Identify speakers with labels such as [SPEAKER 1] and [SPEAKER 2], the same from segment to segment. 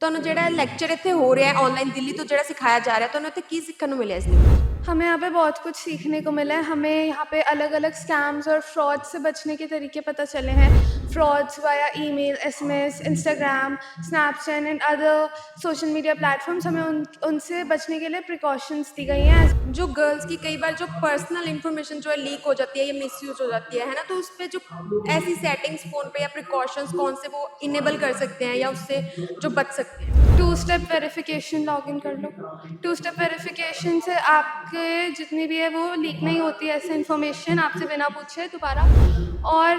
[SPEAKER 1] ਤੁਹਾਨੂੰ ਜਿਹੜਾ ਲੈਕਚਰ ਇੱਥੇ ਹੋ ਰਿਹਾ ਹੈ ਆਨਲਾਈਨ ਦਿੱਲੀ ਤੋਂ ਜਿਹੜਾ ਸਿਖਾਇਆ ਜਾ ਰਿਹਾ ਤੁਹਾਨੂੰ ਇੱਥੇ ਕੀ ਸਿੱਖਣ ਨੂੰ ਮਿਲਿਆ ਇਸ ਦੇ ਵਿੱਚ?
[SPEAKER 2] हमें यहाँ पे बहुत कुछ सीखने को मिला है। हमें यहाँ पे अलग अलग स्कैम्स और फ्रॉड से बचने के तरीके पता चले हैं। Frauds via email, SMS, Instagram, Snapchat and other social media platforms, हमें उनसे बचने के लिए प्रिकॉशंस दी गई हैं।
[SPEAKER 1] जो गर्ल्स की कई बार जो पर्सनल इंफॉर्मेशन जो है लीक हो जाती है या मिसयूज हो जाती है ना, तो उस पर जो ऐसी सेटिंग्स फ़ोन पे या प्रिकॉशंस कौन से वो इनेबल कर सकते हैं या उससे जो बच सकते हैं?
[SPEAKER 2] 2 स्टेप वेरिफिकेशन लॉगिन कर लो। 2 स्टेप वेरिफिकेशन से आपके जितनी भी है वो लीक नहीं होती है ऐसे इन्फॉर्मेशन आपसे बिना पूछे दोबारा। और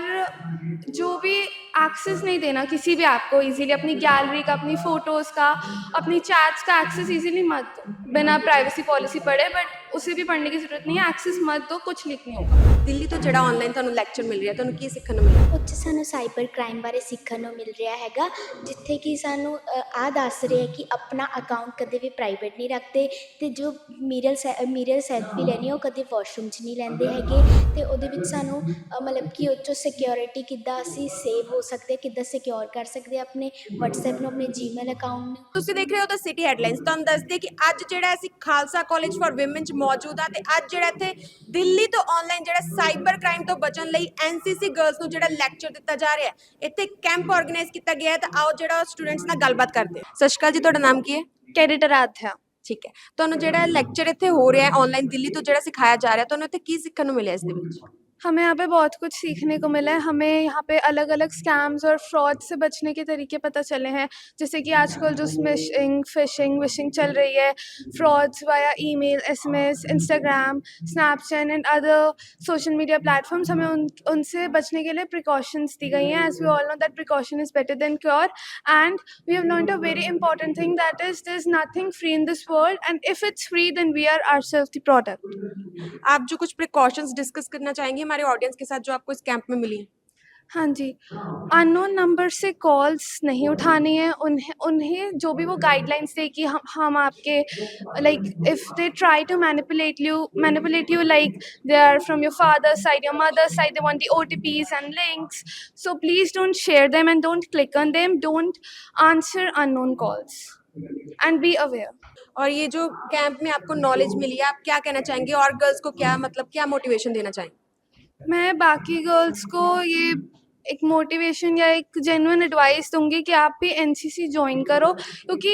[SPEAKER 2] जो भी एक्सेस नहीं देना किसी भी ऐप को इजीली, अपनी गैलरी का, अपनी फ़ोटोज़ का, अपनी चैट्स का एक्सेस इजीली मत दो बिना प्राइवेसी पॉलिसी पढ़े। बट उसे भी पढ़ने की ज़रूरत नहीं है, एक्सेस मत दो, कुछ लीक नहीं होगा।
[SPEAKER 1] ਦਿੱਲੀ ਤੋਂ ਜਿਹੜਾ ਆਨਲਾਈਨ ਤੁਹਾਨੂੰ ਲੈਕਚਰ ਮਿਲ ਰਿਹਾ ਤੁਹਾਨੂੰ ਕੀ ਸਿੱਖਣ ਨੂੰ ਮਿਲਿਆ?
[SPEAKER 3] ਉੱਥੇ ਸਾਨੂੰ ਸਾਈਬਰ ਕ੍ਰਾਈਮ ਬਾਰੇ ਸਿੱਖਣ ਨੂੰ ਮਿਲ ਰਿਹਾ ਹੈਗਾ, ਜਿੱਥੇ ਕਿ ਸਾਨੂੰ ਆਹ ਦੱਸ ਰਿਹਾ ਕਿ ਆਪਣਾ ਅਕਾਊਂਟ ਕਦੇ ਵੀ ਪ੍ਰਾਈਵੇਟ ਨਹੀਂ ਰੱਖਦੇ ਅਤੇ ਜੋ ਮਿਰਰ ਸੈਲਫੀ ਲੈਣੀ ਉਹ ਕਦੇ ਵਾਸ਼ਰੂਮ 'ਚ ਨਹੀਂ ਲੈਂਦੇ ਹੈਗੇ। ਅਤੇ ਉਹਦੇ ਵਿੱਚ ਸਾਨੂੰ ਮਤਲਬ ਕਿ ਉਹ 'ਚੋਂ ਸਿਕਿਉਰਿਟੀ ਕਿੱਦਾਂ ਅਸੀਂ ਸੇਵ ਹੋ ਸਕਦੇ, ਕਿੱਦਾਂ ਸਿਕਿਉਰ ਕਰ ਸਕਦੇ ਆਪਣੇ ਵਟਸਐਪ ਨੂੰ, ਆਪਣੇ ਜੀਮੇਲ ਅਕਾਊਂਟ ਨੂੰ।
[SPEAKER 1] ਤੁਸੀਂ ਦੇਖ ਰਹੇ ਹੋ ਤਾਂ ਸਿਟੀ ਹੈਡਲਾਈਨਸ। ਤੁਹਾਨੂੰ ਦੱਸਦੇ ਕਿ ਅੱਜ ਜਿਹੜਾ ਅਸੀਂ ਖਾਲਸਾ ਕਾਲਜ ਫॉर ਵਿਮਨ 'ਚ ਮੌਜੂਦ ਆ ਤੇ ਅੱਜ ਜਿਹੜਾ ਇੱਥੇ ਦਿੱਲੀ ਤੋਂ ਆਨਲਾਈਨ ਜਿਹੜਾ ਸਾਈਬਰ ਕ੍ਰਾਈਮ ਤੋਂ ਬਚਣ ਲਈ ਐਨਸੀਸੀ ਗਰਲਸ ਨੂੰ ਜਿਹੜਾ ਲੈਕਚਰ ਦਿੱਤਾ ਜਾ ਰਿਹਾ ਹੈ। ਇੱਥੇ ਕੈਂਪ ਆਰਗੇਨਾਈਜ਼ ਕੀਤਾ ਗਿਆ ਹੈ ਤਾਂ ਆਓ ਜਿਹੜਾ ਸਟੂਡੈਂਟਸ ਨਾਲ ਗੱਲਬਾਤ ਕਰਦੇ ਹਾਂ। ਸਤਿ ਸ਼੍ਰੀ ਅਕਾਲ ਜੀ, ਤੁਹਾਡਾ ਨਾਮ ਕੀ ਹੈ?
[SPEAKER 2] कैडेट आराध्या।
[SPEAKER 1] ਠੀਕ ਹੈ, ਤੁਹਾਨੂੰ ਜਿਹੜਾ ਲੈਕਚਰ ਇੱਥੇ ਹੋ ਰਿਹਾ ਹੈ ਆਨਲਾਈਨ ਦਿੱਲੀ ਤੋਂ ਜਿਹੜਾ ਸਿਖਾਇਆ ਜਾ ਰਿਹਾ ਤੁਹਾਨੂੰ ਇੱਥੇ ਕੀ ਸਿੱਖਣ ਨੂੰ ਮਿਲਿਆ ਇਸ ਦੇ ਵਿੱਚ?
[SPEAKER 2] हमें यहाँ पे बहुत कुछ सीखने को मिला है। हमें यहाँ पे अलग अलग स्कैम्स और फ्रॉड से बचने के तरीके पता चले हैं, जैसे कि आजकल जो स्मिशिंग, फिशिंग, विशिंग चल रही है, frauds via email, SMS, Instagram, Snapchat and other social media platforms, हमें उनसे बचने के लिए प्रिकॉशंस दी गई हैं। As we all know that precaution is better than cure, and we have learned a very important thing, that is there is nothing free in this world, and if it's free then we are ourself the product.
[SPEAKER 1] आप जो कुछ precautions discuss करना चाहेंगे हमारे audience के साथ जो आपको इस कैंप में मिली?
[SPEAKER 2] हाँ जी, अननोन नंबर से कॉल्स नहीं उठानी है। उन्हें जो भी वो गाइडलाइंस दे कि हम आपके like if they try to manipulate you like they are from your father's side, your mother's side, they want the OTPs and links, so please don't share them and don't click on them, don't answer unknown calls and be aware.
[SPEAKER 1] और ये जो camp में आपको knowledge मिली है आप क्या कहना चाहेंगे और गर्ल्स को क्या मतलब क्या मोटिवेशन देना चाहेंगे?
[SPEAKER 2] मैं बाकी गर्ल्स को ये एक मोटिवेशन या एक जेन्युइन एडवाइस दूंगी कि आप भी एनसीसी ज्वाइन करो, क्योंकि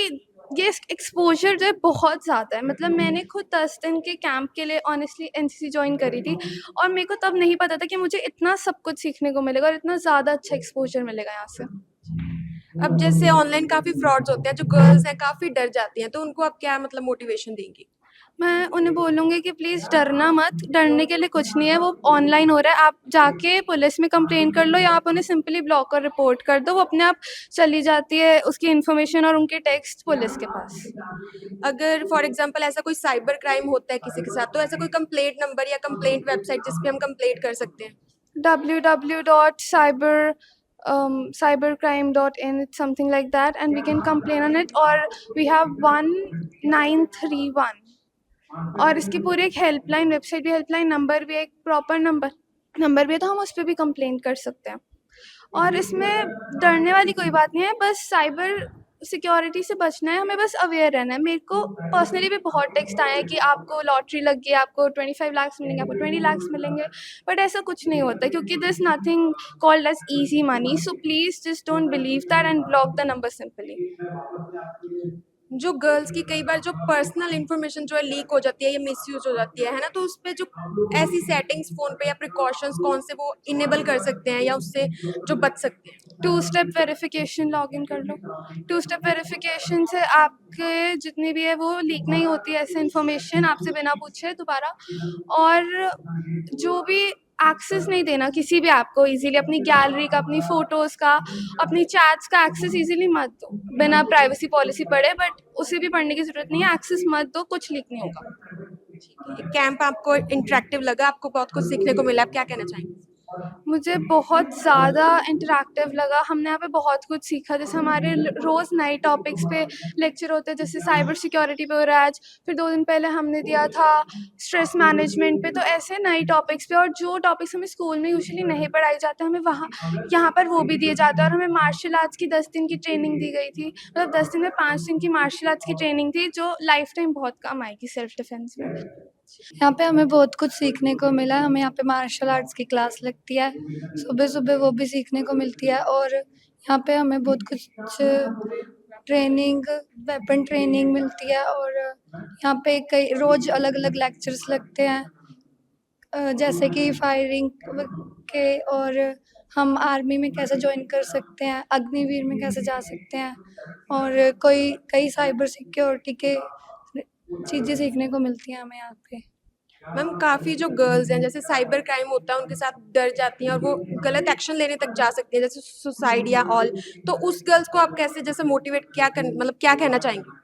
[SPEAKER 2] ये एक्सपोजर जो है बहुत ज़्यादा है। मतलब मैंने खुद 10 दिन के कैंप के लिए ऑनेस्टली एनसीसी ज्वाइन करी थी और मेरे को तब नहीं पता था कि मुझे इतना सब कुछ सीखने को मिलेगा और इतना ज़्यादा अच्छा एक्सपोजर मिलेगा यहाँ से।
[SPEAKER 1] अब जैसे ऑनलाइन काफ़ी फ्रॉड्स होते हैं, जो गर्ल्स हैं काफ़ी डर जाती हैं, तो उनको आप क्या मतलब मोटिवेशन देंगी?
[SPEAKER 2] मैं उन्हें बोलूँगी कि प्लीज़ डरना मत, डरने के लिए कुछ नहीं है, वो ऑनलाइन हो रहा है, आप जाके पुलिस में कंप्लेन कर लो या आप उन्हें सिंपली ब्लॉक और रिपोर्ट कर दो, वो अपने आप चली जाती है उसकी इन्फॉर्मेशन और उनके टेक्स्ट पुलिस के पास।
[SPEAKER 1] अगर फॉर एग्जांपल ऐसा कोई साइबर क्राइम होता है किसी के साथ, तो ऐसा कोई कंप्लेंट नंबर या कंप्लेंट वेबसाइट जिस पे हम कंप्लेंट कर सकते हैं?
[SPEAKER 2] www.cybercrime.in, it's something like that, and we can complain on it, or we have 1931 और इसकी पूरी एक हेल्पलाइन वेबसाइट भी, हेल्पलाइन नंबर भी, एक प्रॉपर नंबर भी है, तो हम उस पर भी कंप्लेन कर सकते हैं। और इसमें डरने वाली कोई बात नहीं है, बस साइबर सिक्योरिटी से बचना है, हमें बस अवेयर रहना है। मेरे को पर्सनली भी बहुत टेक्स्ट आए हैं कि आपको लॉटरी लग गई, आपको 25 लाख मिलेंगे, आपको 20 लाख मिलेंगे, बट ऐसा कुछ नहीं होता क्योंकि this nothing called as easy money, so please just don't believe that and block the number simply.
[SPEAKER 1] जो गर्ल्स की कई बार जो पर्सनल इंफॉर्मेशन जो है लीक हो जाती है या मिसयूज हो जाती है ना, तो उस पे जो ऐसी सेटिंग्स फ़ोन पे या प्रिकॉशंस कौन से वो इनेबल कर सकते हैं या उससे जो बच सकते हैं?
[SPEAKER 2] 2 स्टेप वेरिफिकेशन लॉगिन कर लो। 2 स्टेप वेरिफिकेशन से आपके जितनी भी है वो लीक नहीं होती है ऐसे इन्फॉर्मेशन आपसे बिना पूछे दोबारा। और जो भी एक्सेस नहीं देना किसी भी ऐप को इजीली, अपनी गैलरी का, अपनी फ़ोटोज़ का, अपनी चैट्स का एक्सेस इजीली मत दो बिना प्राइवेसी पॉलिसी पढ़े। बट उसे भी पढ़ने की ज़रूरत नहीं है, एक्सेस मत दो, कुछ लीक नहीं होगा।
[SPEAKER 1] कैंप आपको इंटरेक्टिव लगा, आपको बहुत कुछ सीखने को मिला, आप क्या कहना चाहेंगे?
[SPEAKER 2] मुझे बहुत ज़्यादा इंटरैक्टिव लगा। हमने यहाँ पे बहुत कुछ सीखा, जैसे हमारे रोज़ नए टॉपिक्स पे लेक्चर होते हैं, जैसे साइबर सिक्योरिटी पे हो रहा है आज, फिर 2 दिन पहले हमने दिया था स्ट्रेस मैनेजमेंट पे। तो ऐसे नए टॉपिक्स पे, और जो टॉपिक्स हमें स्कूल में यूजुअली नहीं पढ़ाए जाते हमें वहाँ यहाँ पर वो भी दिए जाते हैं। और हमें मार्शल आर्ट्स की 10 दिन की ट्रेनिंग दी गई थी, मतलब 10 दिन में 5 दिन की मार्शल आर्ट्स की ट्रेनिंग थी, जो लाइफ टाइम बहुत काम आएगी सेल्फ डिफेंस में।
[SPEAKER 4] यहाँ पे हमें बहुत कुछ सीखने को मिला। हमें यहाँ पे मार्शल आर्ट्स की क्लास लगती है, सुबह-सुबह वो भी सीखने को मिलती है। और यहाँ पे हमें बहुत कुछ ट्रेनिंग, वेपन ट्रेनिंग मिलती है। और यहाँ पे कई रोज़ अलग-अलग लेक्चर्स लगते हैं, जैसे कि फायरिंग के, और हम आर्मी में कैसे जॉइन कर सकते हैं, अग्निवीर में कैसे जा सकते हैं, और कई साइबर सिक्योरिटी के चीज़ें सीखने को मिलती हैं हमें यहाँ पे।
[SPEAKER 1] मैम काफ़ी जो गर्ल्स हैं जैसे साइबर क्राइम होता है उनके साथ डर जाती हैं और वो गलत एक्शन लेने तक जा सकती हैं, जैसे सुसाइड या ऑल, तो उस गर्ल्स को आप कैसे जैसे मोटिवेट मतलब क्या कहना चाहेंगे?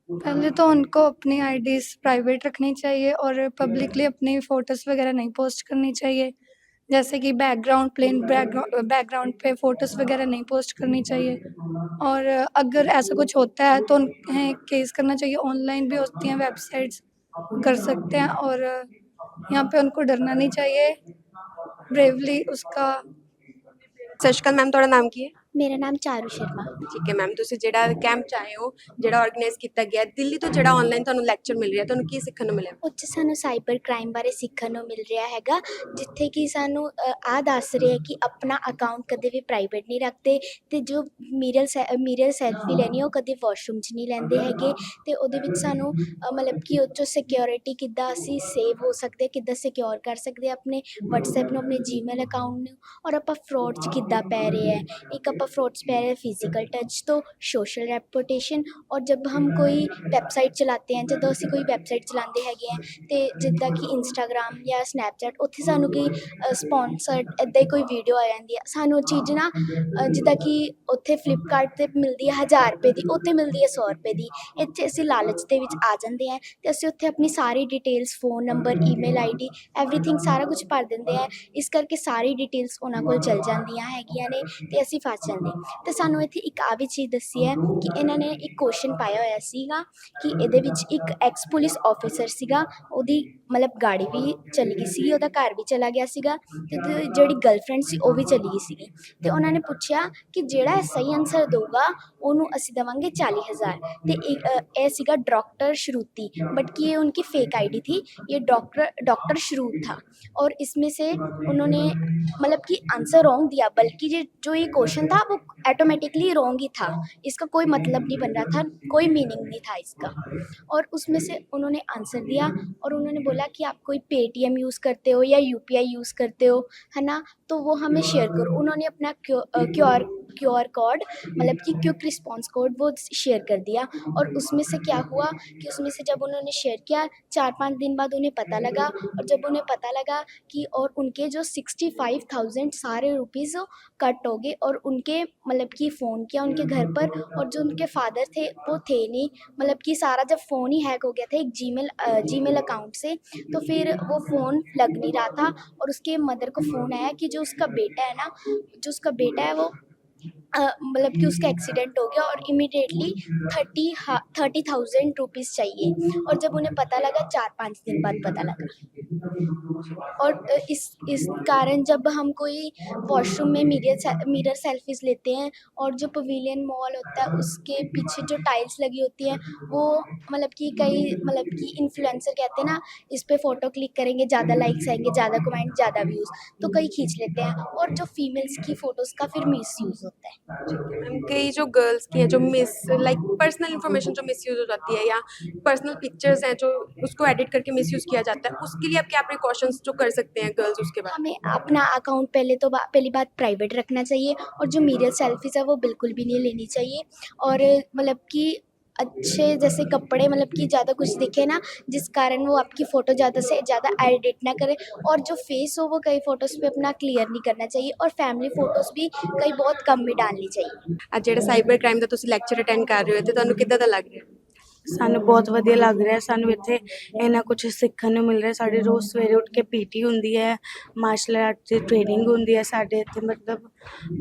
[SPEAKER 4] पहले तो उनको अपनी आईडीज़ प्राइवेट रखनी चाहिए और पब्लिकली अपनी फ़ोटोज़ वगैरह नहीं पोस्ट करनी चाहिए। जैसे कि बैकग्राउंड पे फ़ोटोज़ वगैरह नहीं पोस्ट करनी चाहिए। और अगर ऐसा कुछ होता है तो उन्हें केस करना चाहिए। ऑनलाइन भी होती हैं वेबसाइट्स, कर सकते हैं। और यहाँ पे उनको डरना नहीं चाहिए, ब्रेवली उसका।
[SPEAKER 1] ਸਤਿ ਸ਼੍ਰੀ ਅਕਾਲ ਮੈਮ, ਤੁਹਾਡਾ ਨਾਮ ਕੀ ਹੈ?
[SPEAKER 3] ਮੇਰਾ ਨਾਮ ਚਾਰੂ ਸ਼ਰਮਾ।
[SPEAKER 1] ਠੀਕ ਹੈ ਮੈਮ, ਤੁਸੀਂ ਜਿਹੜਾ ਕੈਂਪ 'ਚ ਆਏ ਹੋ, ਜਿਹੜਾ ਆਰਗੇਨਾਈਜ਼ ਕੀਤਾ ਗਿਆ ਦਿੱਲੀ ਤੋਂ, ਜਿਹੜਾ ਆਨਲਾਈਨ ਤੁਹਾਨੂੰ ਲੈਕਚਰ ਮਿਲ ਰਿਹਾ, ਤੁਹਾਨੂੰ ਕੀ ਸਿੱਖਣ ਨੂੰ ਮਿਲਿਆ?
[SPEAKER 3] ਉਹ 'ਚ ਸਾਨੂੰ ਸਾਈਬਰ ਕ੍ਰਾਈਮ ਬਾਰੇ ਸਿੱਖਣ ਨੂੰ ਮਿਲ ਰਿਹਾ ਹੈਗਾ, ਜਿੱਥੇ ਕਿ ਸਾਨੂੰ ਆਹ ਦੱਸ ਰਿਹਾ ਕਿ ਆਪਣਾ ਅਕਾਊਂਟ ਕਦੇ ਵੀ ਪ੍ਰਾਈਵੇਟ ਨਹੀਂ ਰੱਖਦੇ, ਅਤੇ ਜੋ ਮਿਰਰ ਸੈਲਫੀ ਲੈਣੀ ਉਹ ਕਦੇ ਵਾਸ਼ਰੂਮ 'ਚ ਨਹੀਂ ਲੈਂਦੇ ਹੈਗੇ। ਅਤੇ ਉਹਦੇ ਵਿੱਚ ਸਾਨੂੰ ਮਤਲਬ ਕਿ ਉਹ 'ਚੋਂ ਸਿਕਿਉਰਿਟੀ ਕਿੱਦਾਂ ਅਸੀਂ ਸੇਵ ਹੋ ਸਕਦੇ, ਕਿੱਦਾਂ ਸਿਕਿਉਰ ਕਰ ਸਕਦੇ ਆਪਣੇ ਵਟਸਐਪ ਨੂੰ, ਆਪਣੇ ਜੀਮੇਲ ਅਕਾਊਂਟ ਨੂੰ, ਔਰ ਆਪਾਂ ਫਰੋਡ 'ਚ ਕਿੱਦਾਂ ਪੈ ਰਹੇ ਹੈ। ਇੱਕ ਆਪਾਂ ਫਰੋਡ 'ਚ ਪੈ ਰਹੇ ਫਿਜ਼ੀਕਲ ਟੱਚ ਤੋਂ, ਸੋਸ਼ਲ ਰੈਪੂਟੇਸ਼ਨ, ਔਰ ਜਬ ਹਮ ਕੋਈ ਵੈਬਸਾਈਟ ਚਲਾਤੇ ਹੈ, ਜਦੋਂ ਅਸੀਂ ਕੋਈ ਵੈਬਸਾਈਟ ਚਲਾਉਂਦੇ ਹੈਗੇ ਹੈ, ਅਤੇ ਜਿੱਦਾਂ ਕਿ ਇੰਸਟਾਗ੍ਰਾਮ ਜਾਂ ਸਨੈਪਚੈਟ, ਉੱਥੇ ਸਾਨੂੰ ਕੋਈ ਸਪੋਂਸਰਡ ਇੱਦਾਂ ਹੀ ਕੋਈ ਵੀਡੀਓ ਆ ਜਾਂਦੀ ਹੈ, ਸਾਨੂੰ ਉਹ ਚੀਜ਼ ਨਾ ਜਿੱਦਾਂ ਕਿ ਉੱਥੇ ਫਲਿੱਪਕਾਰਟ 'ਤੇ ਮਿਲਦੀ ਹੈ 1000 ਰੁਪਏ ਦੀ, ਉੱਥੇ ਮਿਲਦੀ ਹੈ 100 ਰੁਪਏ ਦੀ। ਇੱਥੇ ਅਸੀਂ ਲਾਲਚ ਦੇ ਵਿੱਚ ਆ ਜਾਂਦੇ ਹਾਂ, ਅਤੇ ਅਸੀਂ ਉੱਥੇ ਆਪਣੀ ਸਾਰੀ details, phone number, email ID, everything ਸਾਰਾ ਕੁਛ ਭਰ ਦਿੰਦੇ ਹੈ। ਇਸ ਕਰਕੇ ਸਾਰੀ ਡਿਟੇਲਸ ਉਹਨਾਂ ਕੋਲ ਚਲ ਜਾਂਦੀਆਂ ਹੈਗੀਆਂ ਨੇ, ਅਤੇ ਅਸੀਂ ਫਸ ਜਾਂਦੇ। ਅਤੇ ਸਾਨੂੰ ਇੱਥੇ ਇੱਕ ਆ ਵੀ ਚੀਜ਼ ਦੱਸੀ ਹੈ ਕਿ ਇਹਨਾਂ ਨੇ ਇੱਕ ਕੁਐਸਚਨ ਪਾਇਆ ਹੋਇਆ ਸੀਗਾ ਕਿ ਇਹਦੇ ਵਿੱਚ ਇੱਕ ਐਕਸ ਪੁਲਿਸ ਆਫਿਸਰ ਸੀਗਾ, ਉਹਦੀ ਮਤਲਬ ਗਾੜੀ ਵੀ ਚਲੀ ਗਈ ਸੀਗੀ, ਉਹਦਾ ਘਰ ਵੀ ਚਲਾ ਗਿਆ ਸੀਗਾ, ਅਤੇ ਜਿਹੜੀ ਗਰਲਫਰੈਂਡ ਸੀ ਉਹ ਵੀ ਚਲੀ ਗਈ ਸੀਗੀ। ਅਤੇ ਉਹਨਾਂ ਨੇ ਪੁੱਛਿਆ ਕਿ ਜਿਹੜਾ ਸਹੀ ਆਨਸਰ ਦਊਗਾ ਉਹਨੂੰ ਅਸੀਂ ਦੇਵਾਂਗੇ 40,000। ਅਤੇ ਇਹ ਸੀਗਾ डॉक्टर श्रुति, बट कि ये उनकी फेक आईडी थी, ये डॉक्टर श्रुत था। और इसमें से उन्होंने मतलब कि आंसर रॉन्ग दिया, बल्कि जो ये क्वेश्चन था वो ऑटोमेटिकली रॉन्ग ही था, इसका कोई मतलब नहीं बन रहा था, कोई मीनिंग नहीं था इसका। और उसमें से उन्होंने आंसर दिया और उन्होंने बोला कि आप कोई पेटीएम यूज़ करते हो या यूपीआई यूज़ करते हो, है ना, तो वो हमें शेयर करो। उन्होंने अपना क्यूआर कोड, मतलब कि क्विक रिस्पॉन्स कोड, वो शेयर कर दिया। और उसमें से क्या हुआ कि उसमें से जब उन्होंने शेयर किया, 4-5 दिन बाद उन्हें पता लगा, और जब उन्हें पता लगा कि और उनके जो 65,000 सारे रुपीज़ कट हो गए, और उनके मतलब कि फ़ोन किया उनके घर पर, और जो उनके फादर थे वो थे नहीं, मतलब कि सारा जब फ़ोन ही हैक हो गया था एक जीमेल अकाउंट से, तो फिर वो फ़ोन लग नहीं रहा था। और उसके मदर को फ़ोन आया कि जो उसका बेटा है ना, जो उसका बेटा है वो मतलब कि उसका एक्सीडेंट हो गया, और इमीडिएटली 30,000 रुपीज़ चाहिए। और जब उन्हें पता लगा 4-5 दिन बाद पता लगा। और इस कारण जब हम कोई वॉशरूम में मिरर सेल्फीज़ लेते हैं, और जो पवेलियन मॉल होता है उसके पीछे जो टाइल्स लगी होती हैं, वो मतलब कि कई मतलब कि इन्फ्लुएंसर कहते हैं ना, इस पे फ़ोटो क्लिक करेंगे ज़्यादा लाइक्स आएंगे, ज़्यादा कमेंट, ज़्यादा व्यूज़, तो कई खींच लेते हैं, और जो फीमेल्स की फ़ोटोज़ का फिर मिसयूज़ होता है।
[SPEAKER 1] मैम कई जो गर्ल्स की हैं जो लाइक पर्सनल इन्फॉर्मेशन जो मिसयूज हो जाती है, या पर्सनल पिक्चर्स हैं जो उसको एडिट करके मिसयूज किया जाता है, उसके लिए आप क्या प्रिकॉशंस जो कर सकते हैं गर्ल्स उसके बाद?
[SPEAKER 3] हमें अपना अकाउंट पहली बात प्राइवेट रखना चाहिए, और जो मिरर सेल्फीज़ है वो बिल्कुल भी नहीं लेनी चाहिए। और मतलब कि अच्छे जैसे कपड़े, मतलब कि ज़्यादा कुछ दिखे ना, जिस कारण वो आपकी फ़ोटो ज़्यादा से ज़्यादा एडिट ना करे, और जो फेस हो वो कई फ़ोटोज़ पे अपना क्लियर नहीं करना चाहिए, और फैमिली फ़ोटोज़ भी कई बहुत कम ही डालनी चाहिए।
[SPEAKER 1] ਅੱਜ ਜਿਹੜਾ ਸਾਈਬਰ ਕ੍ਰਾਈਮ ਦਾ ਤੁਸੀਂ ਲੈਕਚਰ ਅਟੈਂਡ ਕਰ ਰਹੇ ਹੋ ਤੇ ਤੁਹਾਨੂੰ ਕਿੱਦਾਂ ਦਾ ਲੱਗ ਰਿਹਾ?
[SPEAKER 5] ਸਾਨੂੰ ਬਹੁਤ ਵਧੀਆ ਲੱਗ ਰਿਹਾ, ਸਾਨੂੰ ਇੱਥੇ ਇੰਨਾ ਕੁਛ ਸਿੱਖਣ ਨੂੰ ਮਿਲ ਰਿਹਾ। ਸਾਡੇ ਰੋਜ਼ ਸਵੇਰੇ ਉੱਠ ਕੇ ਪੀਟੀ ਹੁੰਦੀ ਹੈ, ਮਾਰਸ਼ਲ ਆਰਟ ਦੀ ਟ੍ਰੇਨਿੰਗ ਹੁੰਦੀ ਹੈ ਸਾਡੇ ਇੱਥੇ, ਮਤਲਬ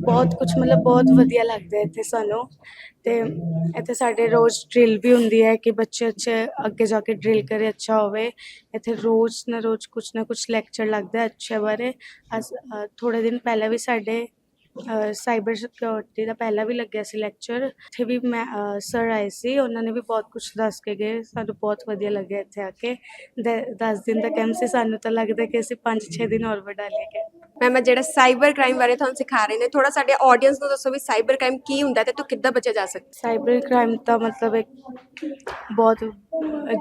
[SPEAKER 5] ਬਹੁਤ ਕੁਛ, ਮਤਲਬ ਬਹੁਤ ਵਧੀਆ ਲੱਗਦਾ ਇੱਥੇ ਸਾਨੂੰ। ਅਤੇ ਇੱਥੇ ਸਾਡੇ ਰੋਜ਼ ਡਰਿਲ ਵੀ ਹੁੰਦੀ ਹੈ ਕਿ ਬੱਚੇ ਅੱਛੇ ਅੱਗੇ ਜਾ ਕੇ ਡਰਿਲ ਕਰੇ, ਅੱਛਾ ਹੋਵੇ। ਇੱਥੇ ਰੋਜ਼ ਨਾ ਕੁਛ ਲੈਕਚਰ ਲੱਗਦਾ ਅੱਛੇ ਬਾਰੇ। ਥੋੜ੍ਹੇ ਦਿਨ ਪਹਿਲਾਂ ਵੀ ਸਾਡੇ ਸਾਈਬਰ ਸਿਕਿਉਰਿਟੀ ਦਾ ਪਹਿਲਾਂ ਵੀ ਲੱਗਿਆ ਸੀ ਲੈਕਚਰ। ਉੱਥੇ ਵੀ ਮੈਂ ਸਰ ਆਏ ਸੀ, ਉਹਨਾਂ ਨੇ ਵੀ ਬਹੁਤ ਕੁਛ ਦੱਸ ਕੇ ਗਏ। ਸਾਨੂੰ ਬਹੁਤ ਵਧੀਆ ਲੱਗਿਆ ਇੱਥੇ ਆ ਕੇ। 10 ਦਿਨ ਦਾ ਕੈਂਪ ਸੀ, ਸਾਨੂੰ ਤਾਂ ਲੱਗਦਾ ਕਿ ਅਸੀਂ 5-6 ਦਿਨ ਹੋਰ ਵਧਾ ਲਈਏ।
[SPEAKER 1] ਮੈਮ ਜਿਹੜਾ ਸਾਈਬਰ ਕ੍ਰਾਈਮ ਬਾਰੇ ਤੁਹਾਨੂੰ ਸਿਖਾ ਰਹੇ ਨੇ, ਥੋੜਾ ਸਾਡੇ ਆਡੀਅנס ਨੂੰ ਦੱਸੋ ਵੀ ਸਾਈਬਰ ਕ੍ਰਾਈਮ ਕੀ ਹੁੰਦਾ ਤੇ ਤੋਂ ਕਿੱਦਾਂ ਬਚਿਆ ਜਾ ਸਕਦਾ।
[SPEAKER 5] ਸਾਈਬਰ ਕ੍ਰਾਈਮ ਤਾਂ ਮਤਲਬ ਇੱਕ ਬਹੁਤ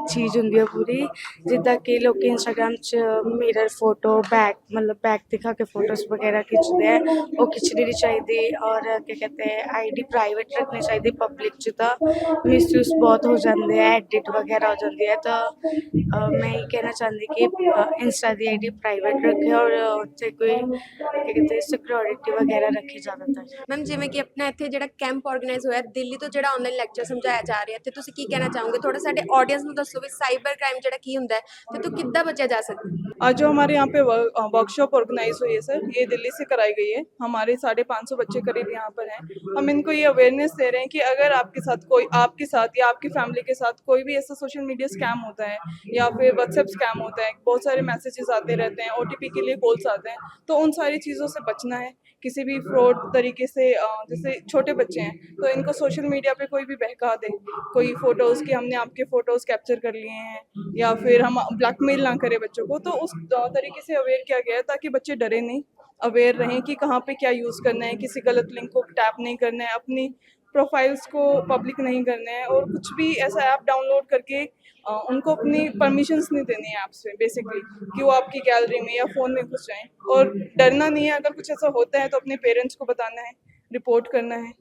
[SPEAKER 5] ਚੀਜ਼ ਹੁੰਦੀ ਹੈ ਪੂਰੀ, ਜਿੱਦਾਂ ਕਿ ਲੋਕ ਇੰਸਟਾਗ੍ਰਾਮ 'ਚ ਮਿਰਰ ਫੋਟੋ ਮਤਲਬ ਬੈਕ ਦਿਖਾ ਕੇ ਫੋਟੋਜ਼ ਵਗੈਰਾ ਖਿੱਚਦੇ ਹੈ, ਉਹ ਖਿੱਚਣੀ ਨਹੀਂ ਚਾਹੀਦੀ। ਔਰ क्या कहते हैं आईडी ਪ੍ਰਾਈਵੇਟ ਰੱਖਣੀ ਚਾਹੀਦੀ। ਪਬਲਿਕ 'ਚ ਤਾਂ ਮਿਸਯੂਜ਼ ਬਹੁਤ ਹੋ ਜਾਂਦੇ ਹੈ, ਐਡਿਟ ਵਗੈਰਾ ਹੋ ਜਾਂਦੀ ਹੈ। ਤਾਂ ਮੈਂ ਇਹ ਕਹਿਣਾ ਚਾਹੁੰਦੀ ਕਿ ਇੰਸਟਾ ਦੀ ਆਈਡੀ ਪ੍ਰਾਈਵੇਟ ਰੱਖੇ ਔਰ ਉੱਥੇ ਕੋਈ क्या कहते हैं ਸਿਕਿਉਰਿਟੀ ਵਗੈਰਾ ਰੱਖੇ ਜ਼ਿਆਦਾਤਰ।
[SPEAKER 1] ਮੈਮ ਜਿਵੇਂ ਕਿ ਆਪਣਾ ਇੱਥੇ ਜਿਹੜਾ ਕੈਂਪ ਆਰਗੇਨਾਈਜ਼ ਹੋਇਆ ਦਿੱਲੀ ਤੋਂ, ਜਿਹੜਾ ਆਨਲਾਈਨ ਲੈਕਚਰ ਸਮਝਾਇਆ ਜਾ ਰਿਹਾ, ਤੇ ਤੁਸੀਂ ਕੀ ਕਹਿਣਾ ਚਾਹੋਗੇ? ਥੋੜਾ ਸਾਡੇ ਆਡੀਅנס ਨੂੰ ਦੱਸੋ ਵੀ ਸਾਈਬਰ ਕ੍ਰਾਈਮ ਜਿਹੜਾ ਕੀ ਹੁੰਦਾ ਹੈ ਤੇ ਤੋਂ ਕਿੱਦਾਂ ਬਚਿਆ ਜਾ ਸਕਦਾ।
[SPEAKER 6] आज जो हमारे यहाँ पे वर्कशॉप ऑर्गेनाइज हुई है सर, ये दिल्ली से कराई गई है। हमारे 550 बच्चे करीब यहाँ पर हैं। हम इनको ये अवेयरनेस दे रहे हैं कि अगर आपके साथ या आपकी फैमिली के साथ कोई भी ऐसा सोशल मीडिया स्कैम होता है या फिर व्हाट्सएप स्कैम होता है, बहुत सारे मैसेजेस आते रहते हैं, OTP के लिए कॉल्स आते हैं, तो उन सारी चीज़ों से बचना है। किसी भी फ्रॉड तरीके से, जैसे छोटे बच्चे हैं तो इनको सोशल मीडिया पे कोई भी बहका दे, कोई फ़ोटोज़ कि हमने आपके फ़ोटोज़ कैप्चर कर लिए हैं या फिर हम ब्लैकमेल ना करें बच्चों को, तो उस तरीके से अवेयर किया गया है ताकि बच्चे डरे नहीं, अवेयर रहें कि कहाँ पे क्या यूज़ करना है, किसी गलत लिंक को टैप नहीं करना है, अपनी प्रोफाइल्स को पब्लिक नहीं करना है, और कुछ भी ऐसा ऐप डाउनलोड करके उनको अपनी परमिशंस नहीं देनी है ऐप्स में बेसिकली, कि वो आपकी गैलरी में या फ़ोन में घुस जाएं। और डरना नहीं है, अगर कुछ ऐसा होता है तो अपने पेरेंट्स को बताना है, रिपोर्ट करना है।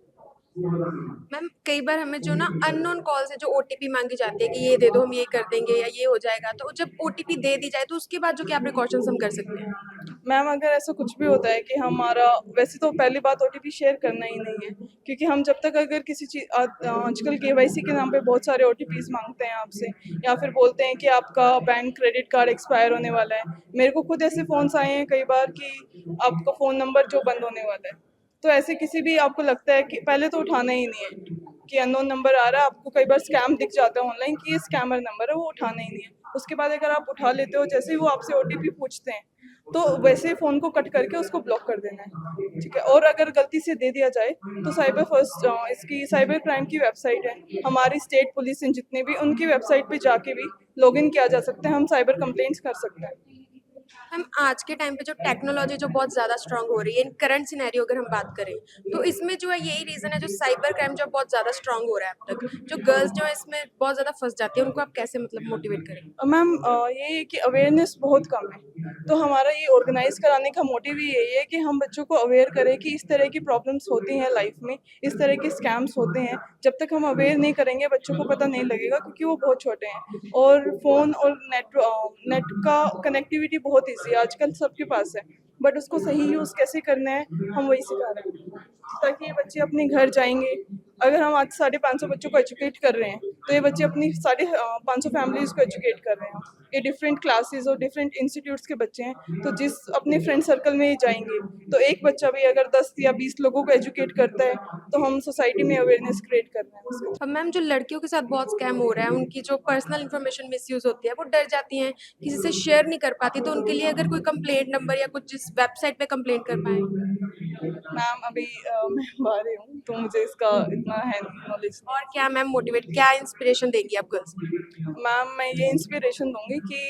[SPEAKER 1] मैम कई बार हमें जो ना अननोन कॉल से जो ओटीपी मांगी जाती है कि ये दे दो हम ये कर देंगे या ये हो जाएगा, तो जब ओटीपी दे दी जाए तो उसके बाद जो क्या प्रिकॉशंस हम कर सकते हैं?
[SPEAKER 6] मैम अगर ऐसा कुछ भी होता है कि हमारा, वैसे तो पहली बात OTP शेयर करना ही नहीं है, क्योंकि हम जब तक अगर किसी चीज़, आजकल KYC के नाम पे बहुत सारे OTPs मांगते हैं आपसे, या फिर बोलते हैं कि आपका बैंक क्रेडिट कार्ड एक्सपायर होने वाला है। मेरे को खुद ऐसे फ़ोन्स आए हैं कई बार कि आपका फ़ोन नंबर जो बंद होने वाला है, तो ऐसे किसी भी आपको लगता है कि पहले तो उठाना ही नहीं है कि अननोन नंबर आ रहा है, आपको कई बार स्कैम दिख जाता है ऑनलाइन कि ये स्कैमर नंबर है, वो उठाना ही नहीं है। उसके बाद अगर आप उठा लेते हो, जैसे ही वो आपसे OTP पूछते हैं तो वैसे ही फ़ोन को कट करके उसको ब्लॉक कर देना है, ठीक है। और अगर गलती से दे दिया जाए तो साइबर फर्स्ट, इसकी साइबर क्राइम की वेबसाइट है, हमारी स्टेट पुलिस इन जितने भी, उनकी वेबसाइट पे जाके भी लॉगिन किया जा सकता है, हम साइबर कंप्लेंट्स कर सकते हैं।
[SPEAKER 1] हम आज के टाइम पे जो टेक्नोलॉजी जो बहुत ज़्यादा स्ट्रांग हो रही है, इन करंट सिनेरियो अगर हम बात करें तो इसमें जो है यही रीज़न है जो साइबर क्राइम जो बहुत ज़्यादा स्ट्रांग हो रहा है अब तक। जो गर्ल्स जो है इसमें बहुत ज़्यादा फंस जाती है, उनको आप कैसे मतलब मोटिवेट करें?
[SPEAKER 6] मैम ये है कि अवेयरनेस बहुत कम है, तो हमारा ये ऑर्गेनाइज कराने का मोटिव ही यही है कि हम बच्चों को अवेयर करें कि इस तरह की प्रॉब्लम्स होती हैं लाइफ में, इस तरह के स्कैम्स होते हैं। जब तक हम अवेयर नहीं करेंगे बच्चों को पता नहीं लगेगा, क्योंकि वो बहुत छोटे हैं, और फ़ोन और नेट का कनेक्टिविटी बहुत ईजी है आजकल सबके पास है, बट उसको सही यूज़ कैसे करना है हम वही सिखा रहे हैं, ताकि ये बच्चे अपने घर जाएंगे। अगर हम आज 550 बच्चों को एजुकेट कर रहे हैं तो ये बच्चे अपनी 550 फैमिलीज़ को एजुकेट कर रहे हैं। ये डिफरेंट क्लासेस और डिफरेंट इंस्टीट्यूट्स के बच्चे हैं, तो जिस अपने फ्रेंड सर्कल में ये जाएंगे तो एक बच्चा भी अगर 10 या 20 लोगों को एजुकेट करता है तो हम सोसाइटी में अवेयरनेस क्रिएट कर रहे हैं उसके।
[SPEAKER 1] अब मैम जो लड़कियों के साथ बहुत स्कैम हो रहा है, उनकी जो पर्सनल इन्फॉर्मेशन मिसयूज होती है, वो डर जाती हैं, किसी से शेयर नहीं कर पाती, तो उनके लिए अगर कोई कंप्लेंट नंबर या कुछ जिस वेबसाइट पे कंप्लेंट कर पाए।
[SPEAKER 6] मैम अभी मैं बाहर हूँ तो मुझे इसका इतना है नॉलेज।
[SPEAKER 1] और क्या मैम मोटिवेट, क्या इंस्पिरेशन देंगी आप गर्ल्स को?
[SPEAKER 6] मैम मैं ये इंस्पिरेशन दूंगी कि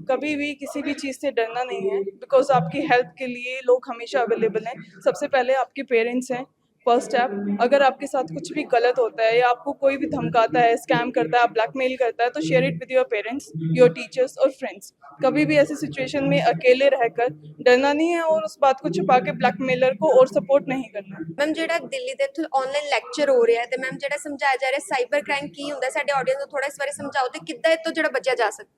[SPEAKER 6] कभी भी किसी भी चीज़ से डरना नहीं है, बिकॉज आपकी हेल्प के लिए लोग हमेशा अवेलेबल हैं। सबसे पहले आपके पेरेंट्स हैं फर्स्ट स्टेप। अगर आपके साथ कुछ भी गलत होता है या आपको कोई भी धमकाता है, स्कैम करता है, ब्लैकमेल करता है, तो share it with your parents, your teachers और फ्रेंड्स। कभी भी ऐसी सिचुएशन में अकेले रहकर डरना नहीं है और उस बात को छुपा के ब्लैकमेलर को और सपोर्ट नहीं करना है।
[SPEAKER 1] मैम ਜਿਹੜਾ ਦਿੱਲੀ ਦੇ ਇੱਥੇ ਆਨਲਾਈਨ ਲੈਕਚਰ ਹੋ ਰਿਹਾ ਹੈ ਤੇ ਮੈਮ ਜਿਹੜਾ ਸਮਝਾਇਆ ਜਾ ਰਿਹਾ ਸਾਈਬਰ ਕ੍ਰਾਈਮ ਕੀ ਹੁੰਦਾ, ਸਾਡੇ ਆਡੀਅנס ਨੂੰ ਥੋੜਾ ਇਸ ਬਾਰੇ ਸਮਝਾਓ ਤੇ ਕਿੱਦਾਂ ਇਹ ਤੋਂ ਜਿਹੜਾ ਬਚਿਆ ਜਾ ਸਕਦਾ।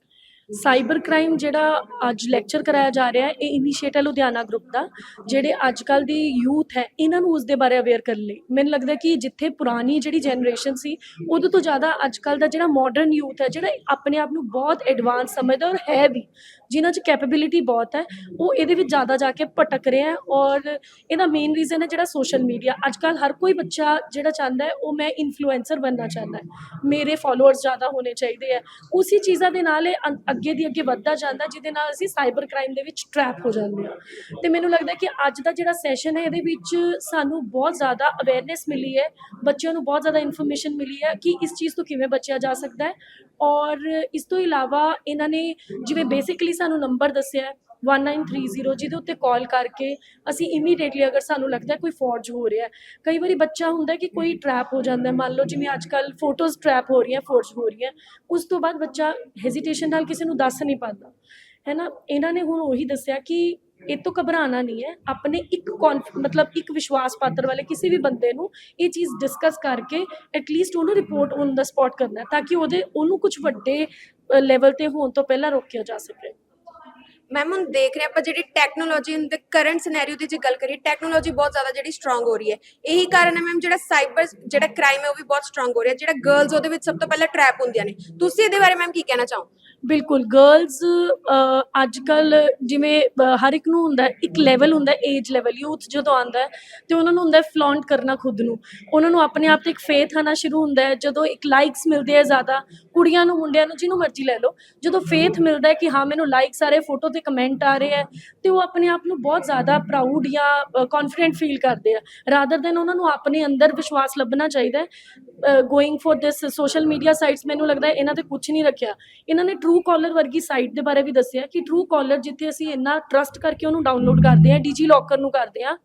[SPEAKER 7] ਸਾਈਬਰ ਕ੍ਰਾਈਮ ਜਿਹੜਾ ਅੱਜ ਲੈਕਚਰ ਕਰਾਇਆ ਜਾ ਰਿਹਾ ਹੈ, ਇਹ ਇਨੀਸ਼ੀਏਟ ਹੈ ਲੁਧਿਆਣਾ ਗਰੁੱਪ ਦਾ। ਜਿਹੜੇ ਅੱਜ ਕੱਲ੍ਹ ਦੀ ਯੂਥ ਹੈ, ਇਹਨਾਂ ਨੂੰ ਉਸ ਦੇ ਬਾਰੇ ਅਵੇਅਰ ਕਰਨ ਲਈ, ਮੈਨੂੰ ਲੱਗਦਾ ਕਿ ਜਿੱਥੇ ਪੁਰਾਣੀ ਜਿਹੜੀ ਜਨਰੇਸ਼ਨ ਸੀ, ਉਹਦੇ ਤੋਂ ਜ਼ਿਆਦਾ ਅੱਜ ਕੱਲ੍ਹ ਦਾ ਜਿਹੜਾ ਮਾਡਰਨ ਯੂਥ ਹੈ, ਜਿਹੜਾ ਆਪਣੇ ਆਪ ਨੂੰ ਬਹੁਤ ਐਡਵਾਂਸ ਸਮਝਦਾ ਔਰ ਹੈ ਵੀ, ਜਿਨ੍ਹਾਂ 'ਚ ਕੈਪੇਬਿਲਿਟੀ ਬਹੁਤ ਹੈ, ਉਹ ਇਹਦੇ ਵਿੱਚ ਜ਼ਿਆਦਾ ਜਾ ਕੇ ਭਟਕ ਰਿਹਾ ਹੈ। ਔਰ ਇਹਦਾ ਮੇਨ ਰੀਜ਼ਨ ਹੈ ਜਿਹੜਾ ਸੋਸ਼ਲ ਮੀਡੀਆ। ਅੱਜ ਕੱਲ੍ਹ ਹਰ ਕੋਈ ਬੱਚਾ ਜਿਹੜਾ ਚਾਹੁੰਦਾ ਹੈ, ਉਹ ਮੈਂ ਇਨਫਲੂਐਂਸਰ ਬਣਨਾ ਚਾਹੁੰਦਾ ਹੈ, ਮੇਰੇ ਫੋਲੋਅਰਸ ਜ਼ਿਆਦਾ ਹੋਣੇ ਚਾਹੀਦੇ ਹੈ। ਉਸੇ ਚੀਜ਼ਾਂ ਦੇ ਨਾਲ ਇਹ ਅੱਗੇ ਦੀ ਅੱਗੇ ਵੱਧਦਾ ਜਾਂਦਾ, ਜਿਹਦੇ ਨਾਲ ਅਸੀਂ ਸਾਈਬਰ ਕ੍ਰਾਈਮ ਦੇ ਵਿੱਚ ਟਰੈਪ ਹੋ ਜਾਂਦੇ ਹਾਂ। ਅਤੇ ਮੈਨੂੰ ਲੱਗਦਾ ਕਿ ਅੱਜ ਦਾ ਜਿਹੜਾ ਸੈਸ਼ਨ ਹੈ, ਇਹਦੇ ਵਿੱਚ ਸਾਨੂੰ ਬਹੁਤ ਜ਼ਿਆਦਾ ਅਵੇਅਰਨੈਸ ਮਿਲੀ ਹੈ, ਬੱਚਿਆਂ ਨੂੰ ਬਹੁਤ ਜ਼ਿਆਦਾ ਇਨਫੋਰਮੇਸ਼ਨ ਮਿਲੀ ਹੈ ਕਿ ਇਸ ਚੀਜ਼ ਤੋਂ ਕਿਵੇਂ ਬਚਿਆ ਜਾ ਸਕਦਾ ਹੈ। ਔਰ ਇਸ ਤੋਂ ਇਲਾਵਾ ਇਹਨਾਂ ਨੇ ਜਿਵੇਂ ਬੇਸਿਕਲੀ ਸਾਨੂੰ ਨੰਬਰ ਦੱਸਿਆ 1930, ਜਿਹਦੇ ਉੱਤੇ ਕਾਲ ਕਰਕੇ ਅਸੀਂ ਇਮੀਡੀਏਟਲੀ, ਅਗਰ ਸਾਨੂੰ ਲੱਗਦਾ ਕੋਈ ਫੋਰਜ ਹੋ ਰਿਹਾ, ਕਈ ਵਾਰੀ ਬੱਚਾ ਹੁੰਦਾ ਕਿ ਕੋਈ ਟਰੈਪ ਹੋ ਜਾਂਦਾ, ਮੰਨ ਲਓ ਜਿਵੇਂ ਅੱਜ ਕੱਲ੍ਹ ਫੋਟੋਜ਼ ਟਰੈਪ ਹੋ ਰਹੀਆਂ, ਫੋਰਜ ਹੋ ਰਹੀਆਂ, ਉਸ ਤੋਂ ਬਾਅਦ ਬੱਚਾ ਹੈਜ਼ੀਟੇਸ਼ਨ ਨਾਲ ਕਿਸੇ ਨੂੰ ਦੱਸ ਨਹੀਂ ਪਾਉਂਦਾ, ਹੈ ਨਾ। ਇਹਨਾਂ ਨੇ ਹੁਣ ਉਹੀ ਦੱਸਿਆ ਕਿ ਇਹ ਤੋਂ ਘਬਰਾਉਣਾ ਨਹੀਂ ਹੈ, ਆਪਣੇ ਮਤਲਬ ਇੱਕ ਵਿਸ਼ਵਾਸ ਪਾਤਰ ਵਾਲੇ ਕਿਸੇ ਵੀ ਬੰਦੇ ਨੂੰ ਇਹ ਚੀਜ਼ ਡਿਸਕਸ ਕਰਕੇ ਐਟਲੀਸਟ ਉਹਨੂੰ ਰਿਪੋਰਟ ਔਨ ਦਾ ਸਪੌਟ ਕਰਨਾ ਹੈ, ਤਾਂ ਕਿ ਉਹਨੂੰ ਕੁਝ ਵੱਡੇ ਲੈਵਲ 'ਤੇ ਹੋਣ ਤੋਂ ਪਹਿਲਾਂ ਰੋਕਿਆ ਜਾ ਸਕੇ।
[SPEAKER 1] ਮੈਮ ਹੁਣ ਦੇਖ ਰਹੇ ਆਪਾਂ ਜਿਹੜੀ ਟੈਕਨੋਲੋਜੀ ਦੇ ਕਰੰਟ ਸਿਨੈਰੀਓ ਦੀ ਜੇ ਗੱਲ ਕਰੀਏ, ਟੈਕਨੋਲੋਜੀ ਬਹੁਤ ਜ਼ਿਆਦਾ ਜਿਹੜੀ ਸਟਰੋਂਗ ਹੋ ਰਹੀ ਹੈ। ਇਹੀ ਕਾਰਨ ਹੈ ਮੈਮ ਜਿਹੜਾ ਸਾਈਬਰ ਜਿਹੜਾ ਕ੍ਰਾਈਮ ਹੈ ਉਹ ਵੀ ਬਹੁਤ ਸਟਰੋਂਗ ਹੋ ਰਿਹਾ, ਜਿਹੜਾ ਗਰਲਸ ਉਹਦੇ ਵਿੱਚ ਸਭ ਤੋਂ ਪਹਿਲਾਂ ਟਰੈਪ ਹੁੰਦੀਆਂ ਨੇ। ਤੁਸੀਂ ਇਹਦੇ ਬਾਰੇ ਮੈਮ ਕੀ ਕਹਿਣਾ ਚਾਹੋ?
[SPEAKER 7] ਬਿਲਕੁਲ, ਗਰਲਸ ਅੱਜ ਕੱਲ੍ਹ ਜਿਵੇਂ ਹਰ ਇੱਕ ਨੂੰ ਹੁੰਦਾ, ਇੱਕ ਲੈਵਲ ਹੁੰਦਾ, ਏਜ ਲੈਵਲ, ਯੂਥ ਜਦੋਂ ਆਉਂਦਾ ਹੈ ਅਤੇ ਉਹਨਾਂ ਨੂੰ ਹੁੰਦਾ ਫਲੌਂਟ ਕਰਨਾ ਖੁਦ ਨੂੰ, ਉਹਨਾਂ ਨੂੰ ਆਪਣੇ ਆਪ 'ਤੇ ਇੱਕ ਫੇਥ ਆਉਣਾ ਸ਼ੁਰੂ ਹੁੰਦਾ ਹੈ। ਜਦੋਂ ਇੱਕ ਲਾਈਕਸ ਮਿਲਦੇ ਹੈ ਜ਼ਿਆਦਾ, ਕੁੜੀਆਂ ਨੂੰ ਮੁੰਡਿਆਂ ਨੂੰ ਜਿਹਨੂੰ ਮਰਜ਼ੀ ਲੈ ਲਓ, ਜਦੋਂ ਫੇਥ ਮਿਲਦਾ ਹੈ ਕਿ ਹਾਂ ਮੈਨੂੰ ਲਾਈਕਸ ਆ ਰਹੇ, ਫੋਟੋ 'ਤੇ ਕਮੈਂਟ ਆ ਰਹੇ ਹੈ, ਅਤੇ ਉਹ ਆਪਣੇ ਆਪ ਨੂੰ ਬਹੁਤ ਜ਼ਿਆਦਾ ਪ੍ਰਾਊਡ ਜਾਂ ਕੌਨਫੀਡੈਂਟ ਫੀਲ ਕਰਦੇ ਆ, ਰਾਦਰ ਦੈਨ ਉਹਨਾਂ ਨੂੰ ਆਪਣੇ ਅੰਦਰ ਵਿਸ਼ਵਾਸ ਲੱਭਣਾ ਚਾਹੀਦਾ ਹੈ। Going for this social media sites, ਮੈਨੂੰ ਲੱਗਦਾ ਇਹਨਾਂ 'ਤੇ ਕੁਛ ਨਹੀਂ ਰੱਖਿਆ। ਇਹਨਾਂ ਨੇ ਟਰੂ ਕਾਲਰ ਵਰਗੀ ਸਾਈਟ ਦੇ ਬਾਰੇ ਵੀ ਦੱਸਿਆ ਕਿ ਟਰੂ ਕਾਲਰ ਜਿੱਥੇ ਅਸੀਂ ਇੰਨਾ ਟਰਸਟ ਕਰਕੇ ਉਹਨੂੰ ਡਾਊਨਲੋਡ ਕਰਦੇ ਹਾਂ, ਡੀਜੀ ਲੋਕਰ ਨੂੰ ਕਰਦੇ ਹਾਂ,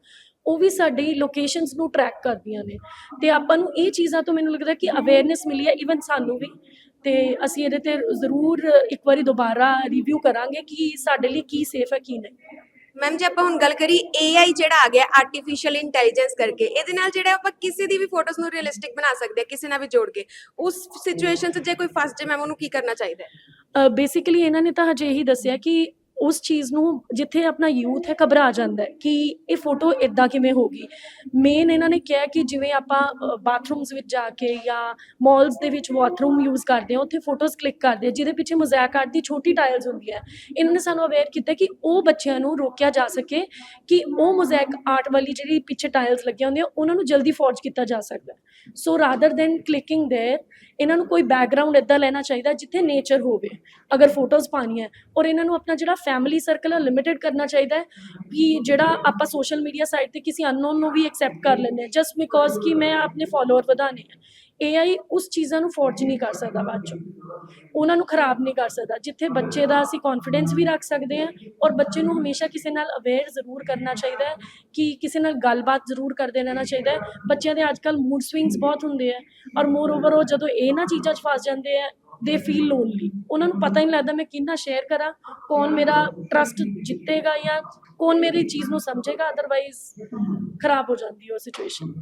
[SPEAKER 7] ਉਹ ਵੀ ਸਾਡੀ ਲੋਕੇਸ਼ਨਸ ਨੂੰ ਟਰੈਕ ਕਰਦੀਆਂ ਨੇ। ਅਤੇ ਆਪਾਂ ਨੂੰ ਇਹ ਚੀਜ਼ਾਂ ਤੋਂ ਮੈਨੂੰ ਲੱਗਦਾ ਕਿ ਅਵੇਅਰਨੈਸ ਮਿਲੀ ਹੈ, ਈਵਨ ਸਾਨੂੰ ਵੀ, ਅਤੇ ਅਸੀਂ ਇਹਦੇ 'ਤੇ ਜ਼ਰੂਰ ਇੱਕ ਵਾਰੀ ਦੁਬਾਰਾ ਰਿਵਿਊ ਕਰਾਂਗੇ ਕਿ ਸਾਡੇ ਲਈ ਕੀ ਸੇਫ ਹੈ ਕੀ ਨਹੀਂ।
[SPEAKER 1] ਮੈਮ ਜੇ ਆਪਾਂ ਹੁਣ ਗੱਲ ਕਰੀਏ AI ਜਿਹੜਾ ਆ ਗਿਆ ਆਰਟੀਫਿਸ਼ੀਅਲ ਇੰਟੈਲੀਜੈਂਸ ਕਰਕੇ, ਇਹਦੇ ਨਾਲ ਜਿਹੜਾ ਆਪਾਂ ਕਿਸੇ ਦੀ ਵੀ ਫੋਟੋਜ਼ ਨੂੰ ਰੀਅਲਿਸਟਿਕ ਬਣਾ ਸਕਦੇ ਹਾਂ, ਕਿਸੇ ਨਾਲ ਵੀ ਜੋੜ ਕੇ। ਉਸ ਸਿਚੁਏਸ਼ਨ 'ਚ ਜੇ ਕੋਈ ਫਸ ਜਾਏ ਮੈਮ, ਉਹਨੂੰ ਕੀ ਕਰਨਾ ਚਾਹੀਦਾ ਹੈ?
[SPEAKER 7] ਬੇਸਿਕਲੀ ਇਹਨਾਂ ਨੇ ਤਾਂ ਹਜੇ ਇਹੀ ਦੱਸਿਆ ਕਿ ਉਸ ਚੀਜ਼ ਨੂੰ ਜਿੱਥੇ ਆਪਣਾ ਯੂਥ ਹੈ ਘਬਰਾ ਜਾਂਦਾ ਹੈ ਕਿ ਇਹ ਫੋਟੋ ਇੱਦਾਂ ਕਿਵੇਂ ਹੋ ਗਈ। ਮੇਨ ਇਹਨਾਂ ਨੇ ਕਿਹਾ ਕਿ ਜਿਵੇਂ ਆਪਾਂ ਬਾਥਰੂਮਸ ਵਿੱਚ ਜਾ ਕੇ ਜਾਂ ਮੌਲਸ ਦੇ ਵਿੱਚ ਬਾਥਰੂਮ ਯੂਜ਼ ਕਰਦੇ ਹਾਂ, ਉੱਥੇ ਫੋਟੋਜ਼ ਕਲਿੱਕ ਕਰਦੇ ਹਾਂ ਜਿਹਦੇ ਪਿੱਛੇ ਮੋਜ਼ੈਕ ਆਰਟ ਦੀ ਛੋਟੀ ਟਾਇਲਸ ਹੁੰਦੀ ਹੈ। ਇਹਨਾਂ ਨੇ ਸਾਨੂੰ ਅਵੇਅਰ ਕੀਤਾ ਕਿ ਉਹ ਬੱਚਿਆਂ ਨੂੰ ਰੋਕਿਆ ਜਾ ਸਕੇ ਕਿ ਉਹ ਮੋਜ਼ੈਕ ਆਰਟ ਵਾਲੀ ਜਿਹੜੀ ਪਿੱਛੇ ਟਾਇਲਸ ਲੱਗੀਆਂ ਹੁੰਦੀਆਂ, ਉਹਨਾਂ ਨੂੰ ਜਲਦੀ ਫੋਰਜ ਕੀਤਾ ਜਾ ਸਕਦਾ। ਸੋ ਰਾਦਰ ਦੈਨ ਕਲਿੱਕਿੰਗ ਦੇਅਰ, ਇਹਨਾਂ ਨੂੰ ਕੋਈ ਬੈਕਗਰਾਊਂਡ ਇੱਦਾਂ ਲੈਣਾ ਚਾਹੀਦਾ ਜਿੱਥੇ ਨੇਚਰ ਹੋਵੇ ਅਗਰ ਫੋਟੋਜ਼ ਪਾਉਣੀਆਂ। ਔਰ ਇਹਨਾਂ ਨੂੰ ਆਪਣਾ ਜਿਹੜਾ ਫੈਮਿਲੀ ਸਰਕਲ ਹੈ ਲਿਮਿਟਿਡ ਕਰਨਾ ਚਾਹੀਦਾ ਹੈ ਕਿ ਜਿਹੜਾ ਆਪਾਂ ਸੋਸ਼ਲ ਮੀਡੀਆ ਸਾਈਟ 'ਤੇ ਕਿਸੇ ਅਨਨੋਨ ਨੂੰ ਵੀ ਐਕਸੈਪਟ ਕਰ ਲੈਂਦੇ ਹਾਂ ਜਸਟ ਬਿਕੋਜ਼ ਕਿ ਮੈਂ ਆਪਣੇ ਫੋਲੋਅਰ ਵਧਾਉਣੇ ਹੈ। AI ਉਸ ਚੀਜ਼ਾਂ ਨੂੰ ਫੋਰਜ ਨਹੀਂ ਕਰ ਸਕਦਾ, ਬਾਅਦ 'ਚੋਂ ਉਹਨਾਂ ਨੂੰ ਖਰਾਬ ਨਹੀਂ ਕਰ ਸਕਦਾ। ਜਿੱਥੇ ਬੱਚੇ ਦਾ ਅਸੀਂ ਕੌਨਫੀਡੈਂਸ ਵੀ ਰੱਖ ਸਕਦੇ ਹਾਂ, ਔਰ ਬੱਚੇ ਨੂੰ ਹਮੇਸ਼ਾ ਕਿਸੇ ਨਾਲ ਅਵੇਅਰ ਜ਼ਰੂਰ ਕਰਨਾ ਚਾਹੀਦਾ ਹੈ ਕਿ ਕਿਸੇ ਨਾਲ ਗੱਲਬਾਤ ਜ਼ਰੂਰ ਕਰਦੇ ਰਹਿਣਾ ਚਾਹੀਦਾ ਹੈ। ਬੱਚਿਆਂ ਦੇ ਅੱਜ ਕੱਲ੍ਹ ਮੂਡ ਸਵਿੰਗਸ ਬਹੁਤ ਹੁੰਦੇ ਹੈ, ਔਰ ਮੋਰ ਓਵਰ ਉਹ ਜਦੋਂ ਇਹਨਾਂ ਚੀਜ਼ਾਂ 'ਚ ਫਸ ਜਾਂਦੇ ਹੈ, ਦੇ ਫੀਲ ਲੋਨਲੀ। ਉਹਨਾਂ ਨੂੰ ਪਤਾ ਹੀ ਨਹੀਂ ਲੱਗਦਾ ਮੈਂ ਕਿੰਨਾ ਸ਼ੇਅਰ ਕਰਾਂ, ਕੌਣ ਮੇਰਾ ਟਰਸਟ ਜਿੱਤੇਗਾ ਜਾਂ ਕੌਣ ਮੇਰੀ ਚੀਜ਼ ਨੂੰ ਸਮਝੇਗਾ, ਅਦਰਵਾਈਜ਼ ਖਰਾਬ ਹੋ ਜਾਂਦੀ ਹੈ ਉਹ ਸਿਚੁਏਸ਼ਨ।